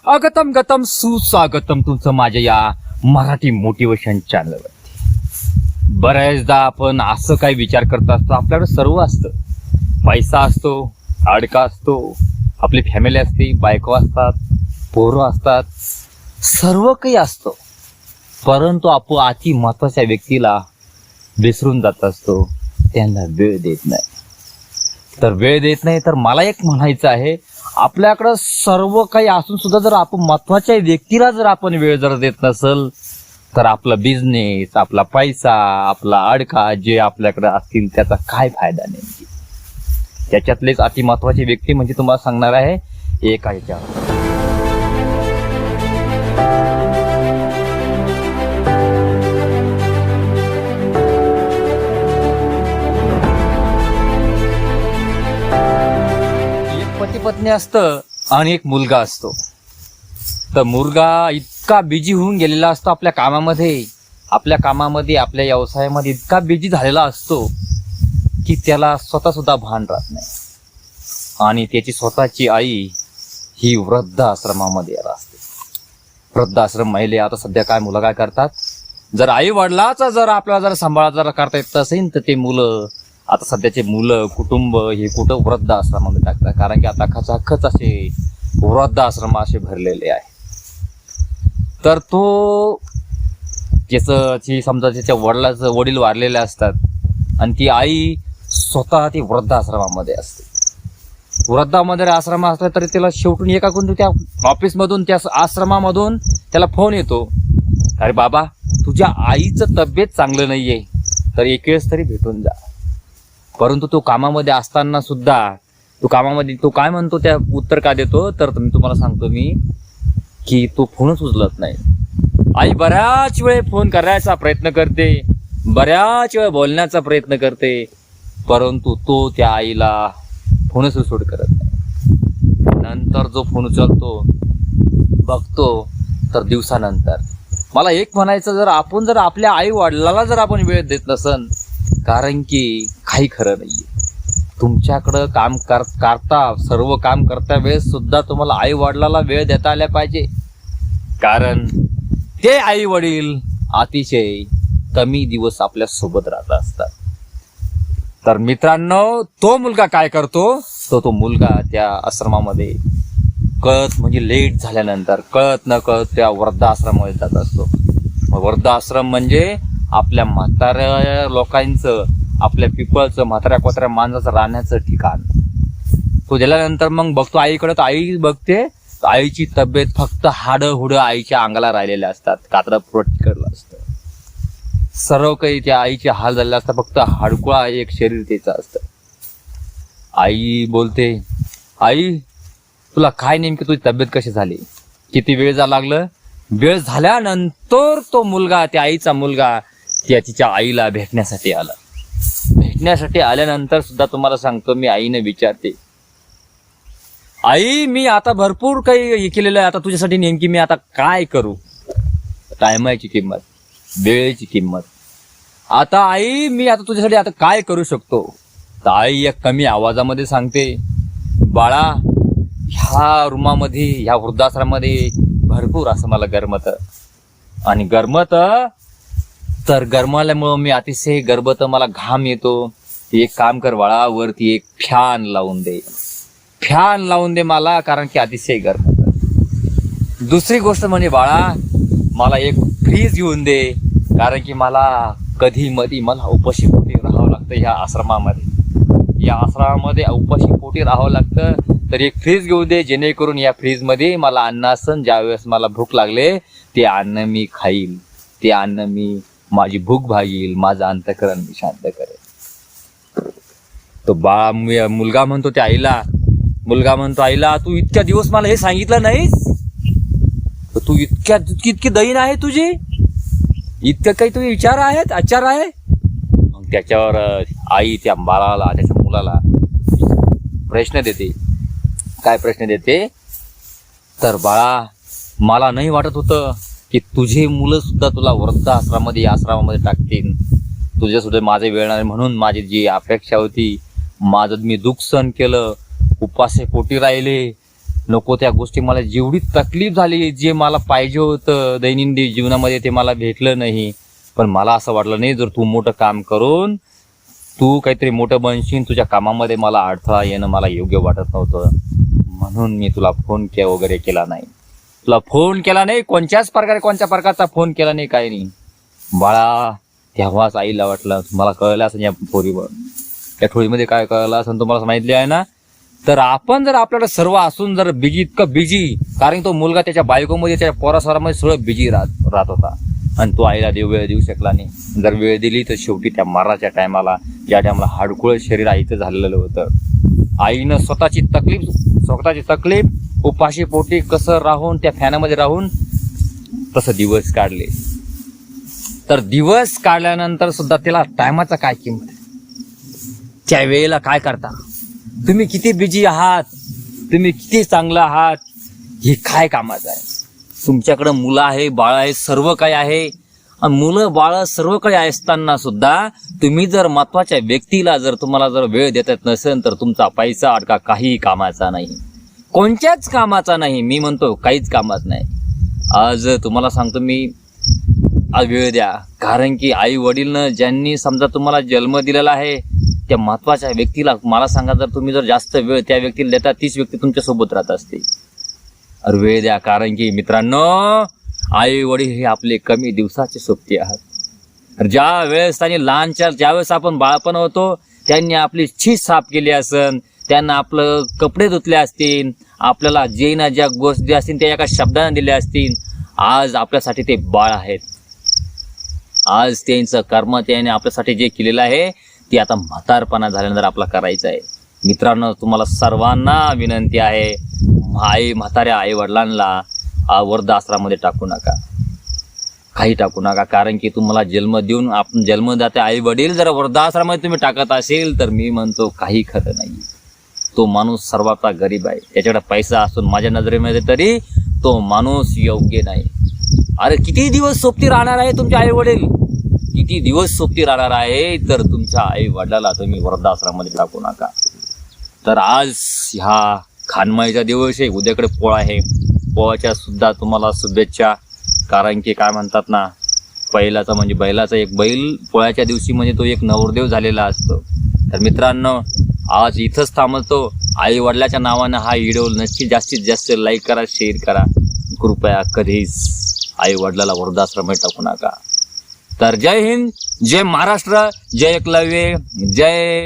अगतम गतम सुस्वागतम तुमचं माझ्या या मराठी मोटिवेशन चॅनलवरती. बऱ्याचदा आपण असं काही विचार करत असतो, आपल्याकडे सर्व असतं, पैसा असतो, अडका असतो, आपली फॅमिली असते, बायको असतात, पोरं असतात, सर्व काही असतं, परंतु आपण अति महत्वाच्या व्यक्तीला विसरून जात असतो, त्यांना वेळ देत नाही. तर वेळ देत नाही तर मला एक म्हणायचं आहे, आपल्याकडं सर्व काही असून सुद्धा जर आपण महत्वाच्या व्यक्तीला जर आपण वेळ जर देत नसल तर आपला बिझनेस, आपला पैसा, आपला अडका जे आपल्याकडे असतील त्याचा काय फायदा नाही. त्याच्यातलेच अति महत्वाची व्यक्ती म्हणजे तुम्हाला सांगणार आहे एक आहे त्या पती पत्नी असतं आणि एक मुलगा असतो. तर मुलगा इतका बिझी होऊन गेलेला असतो आपल्या कामामध्ये, आपल्या व्यवसायामध्ये इतका बिझी झालेला असतो की त्याला स्वतः सुद्धा भान राहत नाही. आणि त्याची स्वतःची आई ही वृद्ध आश्रमामध्ये असते. वृद्ध आश्रम महिला आता सध्या काय मुलं काय करतात, जर आई वडिलाचा जर आपल्याला जर सांभाळ जर करता येत असेल तर ते मुलं आता सध्याचे मुलं कुटुंब हे कुठं वृद्ध आश्रमामध्ये टाकतात. कारण की आता खचाखच असे वृद्ध आश्रम असे भरलेले आहे. तर तो समजा त्याच्या वडिलाचं वडील वारलेले असतात आणि ती आई स्वतः ती वृद्ध आश्रमामध्ये असते. वृद्धामध्ये आश्रम असला तरी त्याला शेवटून एका कोणत्या त्या ऑफिसमधून त्या आश्रमामधून त्याला फोन येतो, अरे बाबा तुझ्या आईचं तब्येत चांगलं नाहीये तर एक वेळेस तरी भेटून जा. परंतु तो कामामध्ये असताना सुद्धा तो काय म्हणतो, त्या उत्तर का देतो तर तुम्हाला सांगतो मी की तो फोनच उचलत नाही. आई बऱ्याच वेळ फोन करायचा प्रयत्न करते, बऱ्याच वेळ बोलण्याचा प्रयत्न करते, परंतु तो त्या आईला फोनच रिसीव्ह करत नाही. नंतर जो फोन उचलतो बघतो तर दिवसानंतर. मला एक म्हणायचं, जर आपल्या आई वडिलाला जर आपण वेळ देत नसन, कारण की काही खरं नाहीये. तुमच्याकडं काम सर्व काम करता वेळेस सुद्धा तुम्हाला आई वडिलाला वेळ देता आल्या पाहिजे. कारण ते आई वडील अतिशय कमी दिवस आपल्या सोबत राहत असतात. तर मित्रांनो, तो मुलगा काय करतो, तो मुलगा त्या आश्रमामध्ये म्हणजे लेट झाल्यानंतर कळत न कळत त्या वृद्धाश्रमामध्ये जात असतो. वृद्धाश्रम म्हणजे आपल्या म्हाताऱ्या लोकांचं, आपल्या पिपळचं, म्हाताऱ्या कोताऱ्या माणसाचं राहण्याचं ठिकाण. तो गेल्यानंतर मग बघतो आईकडे, तर आई बघते आईची तब्येत फक्त हाडं हुडं आईच्या अंगाला राहिलेले असतात, कातडं पुरटकडलं असतं, सर्व काही त्या आईचे हाल झालेले असतात, फक्त हाडकुळा एक शरीर त्याचं असतं. आई बोलते, आई तुला काय नेमकी तुझी तब्येत कशी झाली, किती वेळ जा लागलं. वेळ झाल्यानंतर तो मुलगा, त्या आईचा मुलगा तिच्या आईला भेटण्यासाठी आला. भेटण्यासाठी आल्यानंतर सुद्धा तुम्हाला सांगतो मी, आईने विचारते, आई मी आता भरपूर काही केलेलं आहे, आता तुझ्यासाठी नेमकी मी आता काय करू. टायमाची किंमत, वेळेची किंमत. आता आई मी आता तुझ्यासाठी आता काय करू शकतो. तर आई एक कमी आवाजामध्ये सांगते, बाळा ह्या रूमामध्ये, ह्या वृद्धाश्रमामध्ये भरपूर असं मला गरमत, आणि गरमत तर गरमाल्यामुळं मी अतिशय गरबत, मला घाम येतो. एक काम कर बाळा, वरती एक फॅन लावून दे मला, कारण की अतिशय गरमत. दुसरी गोष्ट म्हणजे बाळा मला एक फ्रीज घेऊन दे, कारण की मला कधी मधी मला उपाशी पोटी राहावं लागतं. या आश्रमामध्ये उपाशी पोटी राहावं लागतं, तर एक फ्रीज घेऊन दे, जेणेकरून या फ्रीज मध्ये मला अन्न असन, ज्यावेळेस मला भूक लागले ते अन्न मी खाईल, ते अन्न मी माझी भूक भागील, माझं अंतःकरण मी शांत करेल. तो मुलगा म्हणतो त्या आईला, तू इतक्या दिवस मला हे सांगितलं नाहीस, तू इतकी दयीन आहे तुझी, इतकं काही तुझे विचार आहेत, आचार आहे. मग त्याच्यावर आई त्या बाळाला, त्याच्या मुलाला प्रश्न देते. काय प्रश्न देते तर, बाळा मला नाही वाटत होतं की तुझे मुलं सुद्धा तुला वृद्ध आश्रमामध्ये टाकतील, तुझ्या सुद्धा माझे वेळ नाही, म्हणून माझी जी अपेक्षा होती, माझं मी दुःख सहन केलं, उपासे पोटी राहिले, नको त्या गोष्टी, मला जेवढी तकलीफ झाली, जे मला पाहिजे होतं दैनंदिन जीवनामध्ये ते मला भेटलं नाही. पण मला असं वाटलं नाही, जर तू मोठं काम करून तू काहीतरी मोठं बनशील, तुझ्या कामामध्ये मला अडथळा येणं मला योग्य वाटत नव्हतं. म्हणून मी तुला फोन वगैरे केला नाही. तुला फोन केला नाही, कोणत्याच प्रकारचा फोन केला नाही, काही नाही. बाळा, तेव्हाच आईला वाटलं, मला कळलं असं या पोरीवर, त्या ठोळीमध्ये काय कळलं असं तुम्हाला माहिती आहे ना. तर आपण जर आपल्याला सर्व असून जर बिजी, इतकं बिजी, कारण तो मुलगा त्याच्या बायकोमध्ये, त्याच्या पोरासोरामध्ये सगळं बिजी राहत होता, आणि तो आईला वेळ देऊ शकला नाही. जर वेळ दिली तर शेवटी त्या मरणाच्या टायमाला, ज्या टायमाला हाडकुळ शरीर आईचं झालेलं होतं, आईनं स्वतःची तकलीफ उपाशी पोटी कसं राहून, त्या फॅनामध्ये राहून तसं दिवस काढले. तर दिवस काढल्यानंतर सुद्धा त्याला टायमाचा काय किंमत आहे, त्या वेळेला काय करता तुम्ही, किती बिजी आहात तुम्ही, किती चांगलं आहात, हे काय कामाचं आहे. तुमच्याकडे मुलं आहे, बाळ आहे, सर्व काही आहे, आणि मुलं बाळ सर्व काही असताना सुद्धा तुम्ही जर महत्वाच्या व्यक्तीला जर तुम्हाला जर वेळ देत नसेल, तर तुमचा पैसा अडका काही कामाचा नाही, कोणत्याच कामाचा नाही. मी म्हणतो काहीच कामाच नाही. आज तुम्हाला सांगतो मी, आज वेळ द्या, कारण की आई वडीलनं ज्यांनी समजा तुम्हाला जन्म दिलेला आहे, त्या महत्वाच्या व्यक्तीला मला सांगा, जर तुम्ही जर जास्त वेळ त्या व्यक्तीला देता, तीच व्यक्ती तुमच्या सोबत राहत असते. अरे वेळ द्या, कारण की मित्रांनो, आई वडील हे आपले कमी दिवसाचे सोबती आहात. ज्या वेळेस त्यांनी लहानच्या ज्यावेळेस आपण बाळपण होतो, त्यांनी आपली छीस साफ केली असेल, त्यांना आपलं कपडे धुतले असतील, आपल्याला जे ना ज्या गोष्टी असतील त्या एका शब्दाने दिल्या असतील. आज आपल्यासाठी ते बाळ आहेत. आज त्यांचं कर्म त्याने आपल्यासाठी जे केलेलं आहे ते आता म्हातारपणा झाल्यानंतर आपला करायचं आहे. मित्रांनो, तुम्हाला सर्वांना विनंती आहे, म्हाताऱ्या आई वडिलांना वृद्धाश्रमामध्ये टाकू नका, काही टाकू नका. कारण की तुम्हाला जन्म देऊन आपण जन्मदाते आई वडील जर वृद्धाश्रमामध्ये तुम्ही टाकत असेल, तर मी म्हणतो काही खरं नाही. तो माणूस सर्वात गरीब आहे, त्याच्याकडे पैसा असून माझ्या नजरेमध्ये तरी तो माणूस योग्य नाही. अरे किती दिवस सोबती राहणार आहे तुमचे आई वडील, किती दिवस सोबती राहणार आहे, तर तुमच्या आई वडिलाला तुम्ही वृद्धाश्रमामध्ये टाकू नका. तर आज ह्या खानमाईचा दिवस आहे, उद्याकडे पोळा आहे, पोळ्याच्या सुद्धा तुम्हाला शुभेच्छा. कारण की काय म्हणतात ना, पहिलाचा म्हणजे बैलाचा एक बैल पोळ्याच्या दिवशी म्हणजे तो एक नवरदेव झालेला असतो. तर मित्रांनो, आज इथंच थांबतो. आई वडिलाच्या नावानं हा व्हिडिओ नक्की जास्तीत जास्त लाईक करा, शेअर करा. कृपया कधीच आई वडिलाला वृद्धाश्रमात टाकू नका. तर जय हिंद, जय महाराष्ट्र, जय एकलव्य, जय